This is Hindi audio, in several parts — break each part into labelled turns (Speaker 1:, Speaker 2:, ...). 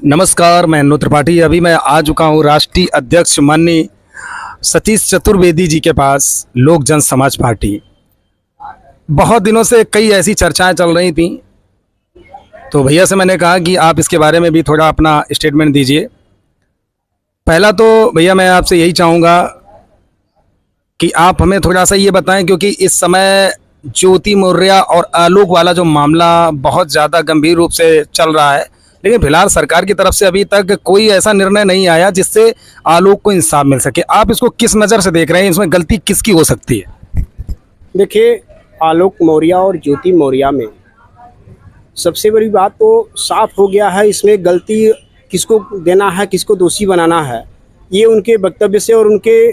Speaker 1: नमस्कार, मैं अन्नू त्रिपाठी। अभी मैं आ चुका हूँ राष्ट्रीय अध्यक्ष माननीय सतीश चतुर्वेदी जी के पास, लोक जन समाज पार्टी। बहुत दिनों से कई ऐसी चर्चाएं चल रही थी, तो भैया से मैंने कहा कि आप इसके बारे में भी थोड़ा अपना स्टेटमेंट दीजिए। पहला तो भैया मैं आपसे यही चाहूँगा कि आप हमें थोड़ा सा ये बताएं, क्योंकि इस समय ज्योति मौर्य और आलोक वाला जो मामला बहुत ज़्यादा गंभीर रूप से चल रहा है, लेकिन फिलहाल सरकार की तरफ से अभी तक कोई ऐसा निर्णय नहीं आया जिससे आलोक को इंसाफ मिल सके। आप इसको किस नज़र से देख रहे हैं, इसमें गलती किसकी हो सकती है?
Speaker 2: देखिए, आलोक मौर्य और ज्योति मौर्य में सबसे बड़ी बात तो साफ हो गया है। इसमें गलती किसको देना है, किसको दोषी बनाना है, ये उनके वक्तव्य से और उनके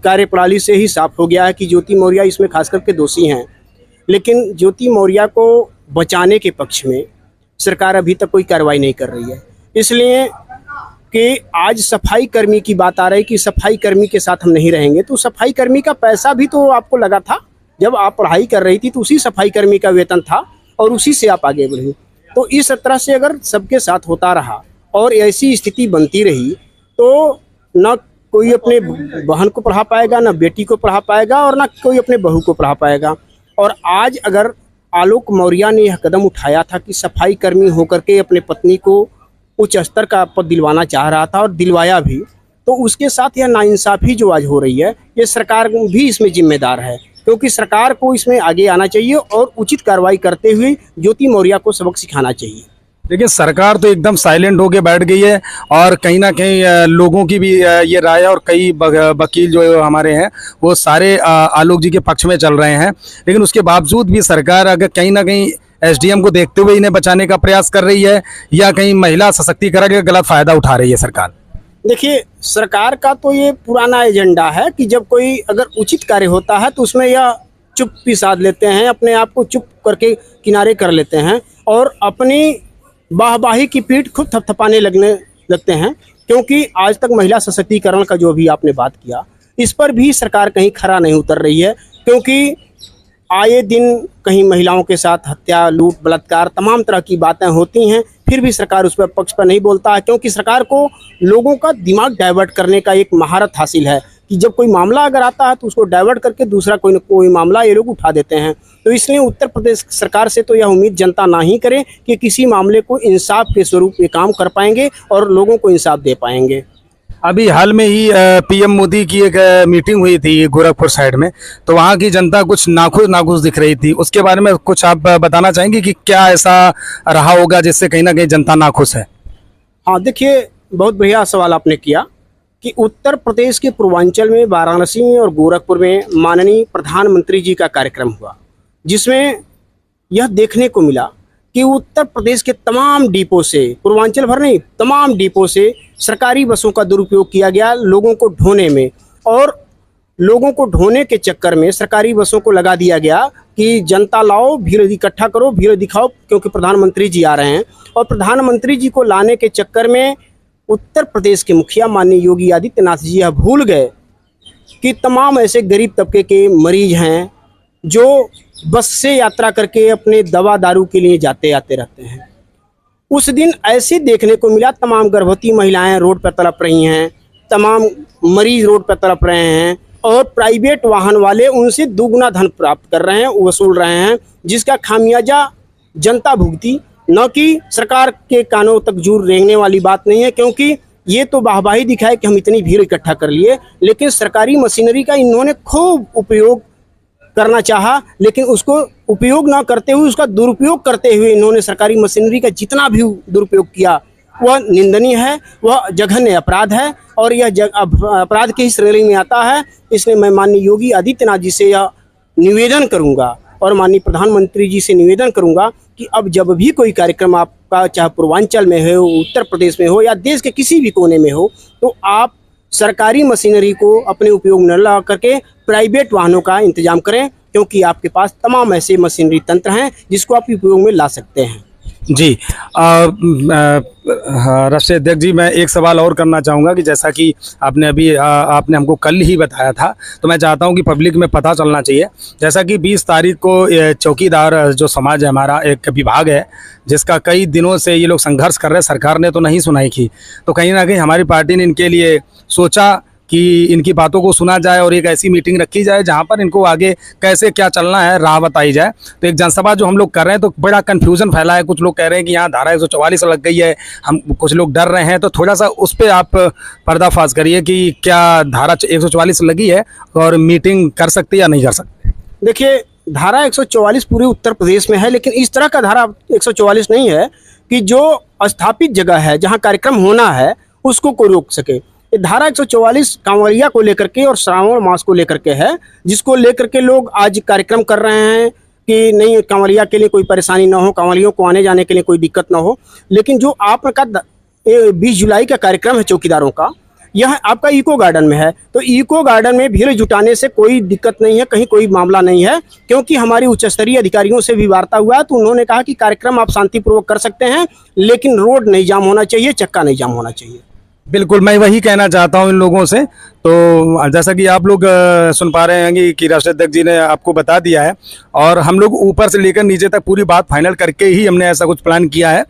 Speaker 2: कार्यप्रणाली से ही साफ हो गया है कि ज्योति मौर्य इसमें खास करके दोषी हैं। लेकिन ज्योति मौर्य को बचाने के पक्ष में सरकार अभी तक कोई कार्रवाई नहीं कर रही है, इसलिए कि आज सफाई कर्मी की बात आ रही कि सफाई कर्मी के साथ हम नहीं रहेंगे। तो सफाई कर्मी का पैसा भी तो आपको लगा था, जब आप पढ़ाई कर रही थी तो उसी सफाई कर्मी का वेतन था और उसी से आप आगे बढ़ी। तो इस तरह से अगर सबके साथ होता रहा और ऐसी स्थिति बनती रही तो न कोई अपने बहन को पढ़ा पाएगा, न बेटी को पढ़ा पाएगा और न कोई अपने बहू को पढ़ा पाएगा। और आज अगर आलोक मौर्य ने यह कदम उठाया था कि सफाई कर्मी होकर के अपने पत्नी को उच्च स्तर का पद दिलवाना चाह रहा था और दिलवाया भी, तो उसके साथ यह नाइंसाफ़ी जो आज हो रही है, ये सरकार भी इसमें जिम्मेदार है, क्योंकि सरकार को इसमें आगे आना चाहिए और उचित कार्रवाई करते हुए ज्योति मौर्य को सबक सिखाना चाहिए।
Speaker 1: लेकिन सरकार तो एकदम साइलेंट होके बैठ गई है और कहीं ना कहीं लोगों की भी ये राय है और कई वकील जो हमारे हैं वो सारे आलोक जी के पक्ष में चल रहे हैं। लेकिन उसके बावजूद भी सरकार अगर कहीं ना कहीं एसडीएम को देखते हुए इन्हें बचाने का प्रयास कर रही है या कहीं महिला सशक्तिकरण का गलत फायदा उठा रही है सरकार?
Speaker 2: देखिए, सरकार का तो ये पुराना एजेंडा है कि जब कोई अगर उचित कार्य होता है तो उसमें यह चुप्पी साध लेते हैं, अपने आप को चुप करके किनारे कर लेते हैं और अपनी वाहवाही की पीठ खुद थपथपाने लगते हैं। क्योंकि आज तक महिला सशक्तिकरण का जो भी आपने बात किया, इस पर भी सरकार कहीं खरा नहीं उतर रही है, क्योंकि आए दिन कहीं महिलाओं के साथ हत्या, लूट, बलात्कार, तमाम तरह की बातें होती हैं, फिर भी सरकार उस पर पक्ष पर नहीं बोलता है। क्योंकि सरकार को लोगों का दिमाग डाइवर्ट करने का एक महारत हासिल है कि जब कोई मामला अगर आता है तो उसको डाइवर्ट करके दूसरा कोई न कोई मामला ये लोग उठा देते हैं। तो इसलिए उत्तर प्रदेश सरकार से तो यह उम्मीद जनता ना ही करे कि किसी मामले को इंसाफ के स्वरूप में काम कर पाएंगे और लोगों को इंसाफ दे पाएंगे।
Speaker 1: अभी हाल में ही पीएम मोदी की एक मीटिंग हुई थी गोरखपुर साइड में, तो वहाँ की जनता कुछ नाखुश दिख रही थी। उसके बारे में कुछ आप बताना चाहेंगे कि क्या ऐसा रहा होगा जिससे कहीं ना कहीं जनता नाखुश है?
Speaker 2: हाँ, देखिए, बहुत बढ़िया सवाल आपने किया कि उत्तर प्रदेश के पूर्वांचल में वाराणसी में और गोरखपुर में माननीय प्रधानमंत्री जी का कार्यक्रम हुआ, जिसमें यह देखने को मिला कि उत्तर प्रदेश के तमाम डिपो से, पूर्वांचल भर नहीं, तमाम डिपो से सरकारी बसों का दुरुपयोग किया गया लोगों को ढोने में। और लोगों को ढोने के चक्कर में सरकारी बसों को लगा दिया गया कि जनता लाओ, भीड़ इकट्ठा करो, भीड़ दिखाओ, क्योंकि प्रधानमंत्री जी आ रहे हैं। और प्रधानमंत्री जी को लाने के चक्कर में उत्तर प्रदेश के मुखिया माननीय योगी आदित्यनाथ जी यह भूल गए कि तमाम ऐसे गरीब तबके के मरीज हैं जो बस से यात्रा करके अपने दवा दारू के लिए जाते आते रहते हैं। उस दिन ऐसे देखने को मिला, तमाम गर्भवती महिलाएं रोड पर तड़प रही हैं, तमाम मरीज रोड पर तड़प रहे हैं और प्राइवेट वाहन वाले उनसे दुगना धन प्राप्त कर रहे हैं, वसूल रहे हैं, जिसका खामियाजा जनता भुगती, न कि सरकार के कानों तक जूर रेंगने वाली बात नहीं है। क्योंकि ये तो वाहवाही दिखाए कि हम इतनी भीड़ इकट्ठा कर लिए, लेकिन सरकारी मशीनरी का इन्होंने खूब उपयोग करना चाहा, लेकिन उसको उपयोग ना करते हुए उसका दुरुपयोग करते हुए इन्होंने सरकारी मशीनरी का जितना भी दुरुपयोग किया वह निंदनीय है, वह जघन्य अपराध है और यह अपराध की श्रेणी में आता है। इसलिए मैं माननीय योगी आदित्यनाथ जी से यह निवेदन करूंगा और माननीय प्रधानमंत्री जी से निवेदन करूंगा कि अब जब भी कोई कार्यक्रम आपका, चाहे पूर्वांचल में हो, उत्तर प्रदेश में हो या देश के किसी भी कोने में हो, तो आप सरकारी मशीनरी को अपने उपयोग में न ला करके प्राइवेट वाहनों का इंतजाम करें, क्योंकि आपके पास तमाम ऐसे मशीनरी तंत्र हैं जिसको आप उपयोग में ला सकते हैं।
Speaker 1: जी राष्ट्रीय अध्यक्ष जी, मैं एक सवाल और करना चाहूँगा कि जैसा कि आपने अभी आपने हमको कल ही बताया था, तो मैं चाहता हूँ कि पब्लिक में पता चलना चाहिए। जैसा कि 20 तारीख को ये चौकीदार जो समाज है, हमारा एक विभाग है जिसका कई दिनों से ये लोग संघर्ष कर रहे हैं, सरकार ने तो नहीं सुनाई की, तो कहीं ना कहीं हमारी पार्टी ने इनके लिए सोचा कि इनकी बातों को सुना जाए और एक ऐसी मीटिंग रखी जाए जहां पर इनको आगे कैसे क्या चलना है राह बताई जाए। तो एक जनसभा जो हम लोग कर रहे हैं तो बड़ा कन्फ्यूजन फैला है। कुछ लोग कह रहे हैं कि यहाँ धारा 144 लग गई है, हम कुछ लोग डर रहे हैं, तो थोड़ा सा उस पर आप पर्दाफाश करिए कि क्या धारा 144 लगी है और मीटिंग कर सकती है या नहीं कर सकते।
Speaker 2: देखिए, धारा 144 पूरे उत्तर प्रदेश में है, लेकिन इस तरह का धारा 144 नहीं है कि जो स्थापित जगह है जहाँ कार्यक्रम होना है उसको कोई रोक सके। ये धारा 144 कांवरिया को लेकर के और श्रावण मास को लेकर के है, जिसको लेकर के लोग आज कार्यक्रम कर रहे हैं कि नहीं, कांवरिया के लिए कोई परेशानी ना हो, कांवरियों को आने जाने के लिए कोई दिक्कत ना हो। लेकिन जो आपका 20 जुलाई का कार्यक्रम है चौकीदारों का, यह आपका इको गार्डन में है, तो इको गार्डन में भीड़ जुटाने से कोई दिक्कत नहीं है, कहीं कोई मामला नहीं है, क्योंकि हमारी उच्च स्तरीय अधिकारियों से भी वार्ता हुआ है। तो उन्होंने कहा कि कार्यक्रम आप शांतिपूर्वक कर सकते हैं, लेकिन रोड नहीं जाम होना चाहिए, चक्का नहीं जाम होना चाहिए।
Speaker 1: बिल्कुल, मैं वही कहना चाहता हूं इन लोगों से। तो जैसा कि आप लोग सुन पा रहे हैं कि राष्ट्रीय अध्यक्ष जी ने आपको बता दिया है, और हम लोग ऊपर से लेकर नीचे तक पूरी बात फाइनल करके ही हमने ऐसा कुछ प्लान किया है।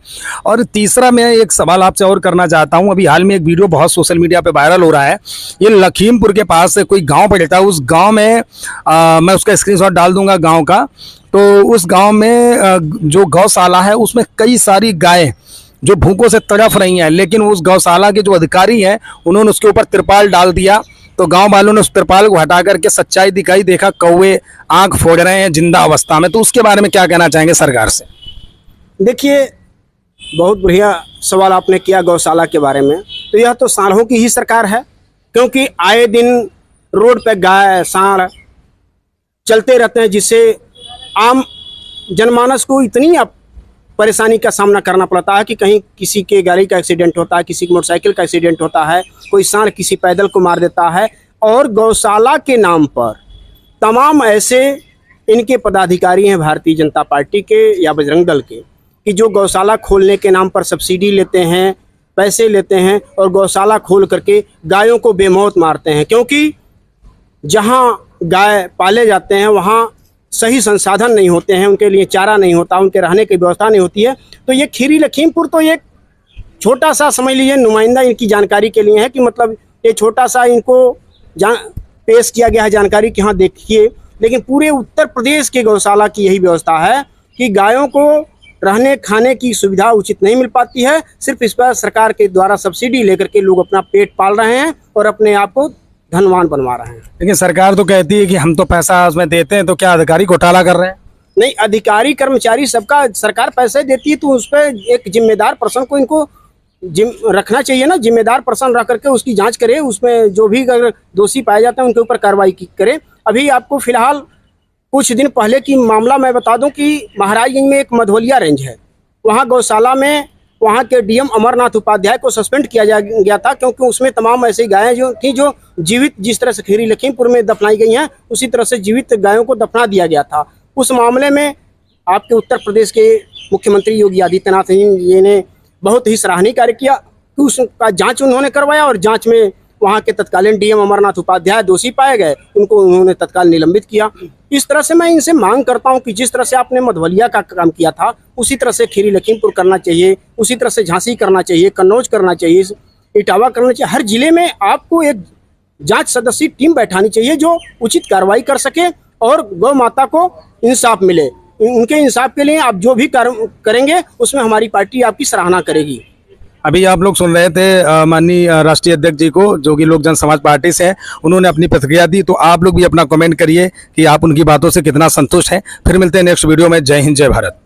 Speaker 1: और तीसरा, मैं एक सवाल आपसे और करना चाहता हूं। अभी हाल में एक वीडियो बहुत सोशल मीडिया पे वायरल हो रहा है, ये लखीमपुर के पास से कोई गाँव पड़ता है, उस गाँव में मैं उसका स्क्रीनशॉट डाल दूंगा गाँव का। तो उस गाँव में जो गौशाला है उसमें कई सारी गायें जो भूखों से तड़फ रही हैं, लेकिन उस गौशाला के जो अधिकारी हैं उन्होंने उसके ऊपर तिरपाल डाल दिया। तो गांव वालों ने उस तिरपाल को हटा करके सच्चाई दिखाई, देखा कौवे आंख फोड़ रहे हैं जिंदा अवस्था में। तो उसके बारे में क्या कहना चाहेंगे सरकार से?
Speaker 2: देखिए, बहुत बढ़िया सवाल आपने किया गौशाला के बारे में। तो यह तो सांडों की ही सरकार है, क्योंकि आए दिन रोड पे गाय सांड चलते रहते हैं, जिससे आम जनमानस को इतनी परेशानी का सामना करना पड़ता है कि कहीं किसी के गाड़ी का एक्सीडेंट होता है, किसी की मोटरसाइकिल का एक्सीडेंट होता है, कोई सांड किसी पैदल को मार देता है। और गौशाला के नाम पर तमाम ऐसे इनके पदाधिकारी हैं भारतीय जनता पार्टी के या बजरंग दल के, कि जो गौशाला खोलने के नाम पर सब्सिडी लेते हैं, पैसे लेते हैं और गौशाला खोल करके गायों को बेमौत मारते हैं। क्योंकि जहाँ गाय पाले जाते हैं वहाँ सही संसाधन नहीं होते हैं, उनके लिए चारा नहीं होता, उनके रहने की व्यवस्था नहीं होती है। तो ये खीरी लखीमपुर तो एक छोटा सा समझ लीजिए नुमाइंदा इनकी जानकारी के लिए है, कि मतलब ये छोटा सा इनको पेश किया गया है जानकारी कि हाँ देखिए। लेकिन पूरे उत्तर प्रदेश के गौशाला की यही व्यवस्था है कि गायों को रहने खाने की सुविधा उचित नहीं मिल पाती है। सिर्फ इस पर सरकार के द्वारा सब्सिडी लेकर के लोग अपना पेट पाल रहे हैं और अपने आप को धनवान बनवा रहे हैं।
Speaker 1: लेकिन सरकार तो कहती है कि हम तो पैसा उसमें देते हैं, तो क्या अधिकारी घोटाला कर रहे हैं?
Speaker 2: नहीं, अधिकारी कर्मचारी सबका सरकार पैसे देती है, तो उस पर एक जिम्मेदार पर्सन को इनको रखना चाहिए ना। जिम्मेदार पर्सन रख करके उसकी जांच करे, उसमें जो भी अगर दोषी पाए जाते हैं उनके ऊपर कार्रवाई करे। अभी आपको फिलहाल कुछ दिन पहले की मामला मैं बता दूं कि महाराजगंज में एक मधवलिया रेंज है, वहाँ गौशाला में वहाँ के डीएम अमरनाथ उपाध्याय को सस्पेंड किया गया था, क्योंकि उसमें तमाम ऐसी गायें जो थी जो जीवित, जिस तरह से खीरी लखीमपुर में दफनाई गई हैं उसी तरह से जीवित गायों को दफना दिया गया था। उस मामले में आपके उत्तर प्रदेश के मुख्यमंत्री योगी आदित्यनाथ जी ने बहुत ही सराहनीय कार्य किया कि उसका जांच उन्होंने करवाया, और जांच में वहाँ के तत्कालीन डीएम अमरनाथ उपाध्याय दोषी पाए गए, उनको उन्होंने तत्काल निलंबित किया। इस तरह से मैं इनसे मांग करता हूँ कि जिस तरह से आपने मधवलिया का काम किया था उसी तरह से खीरी लखीमपुर करना चाहिए, उसी तरह से झांसी करना चाहिए, कन्नौज करना चाहिए, इटावा करना चाहिए। हर जिले में आपको एक जांच सदस्य टीम बैठानी चाहिए जो उचित कार्रवाई कर सके और गौ माता को इंसाफ मिले। उनके इंसाफ के लिए आप जो भी करेंगे उसमें हमारी पार्टी आपकी सराहना करेगी।
Speaker 1: अभी आप लोग सुन रहे थे माननीय राष्ट्रीय अध्यक्ष जी को, जो कि लोक जन समाज पार्टी से हैं, उन्होंने अपनी प्रतिक्रिया दी। तो आप लोग भी अपना कमेंट करिए कि आप उनकी बातों से कितना संतुष्ट हैं। फिर मिलते हैं नेक्स्ट वीडियो में। जय हिंद, जय भारत।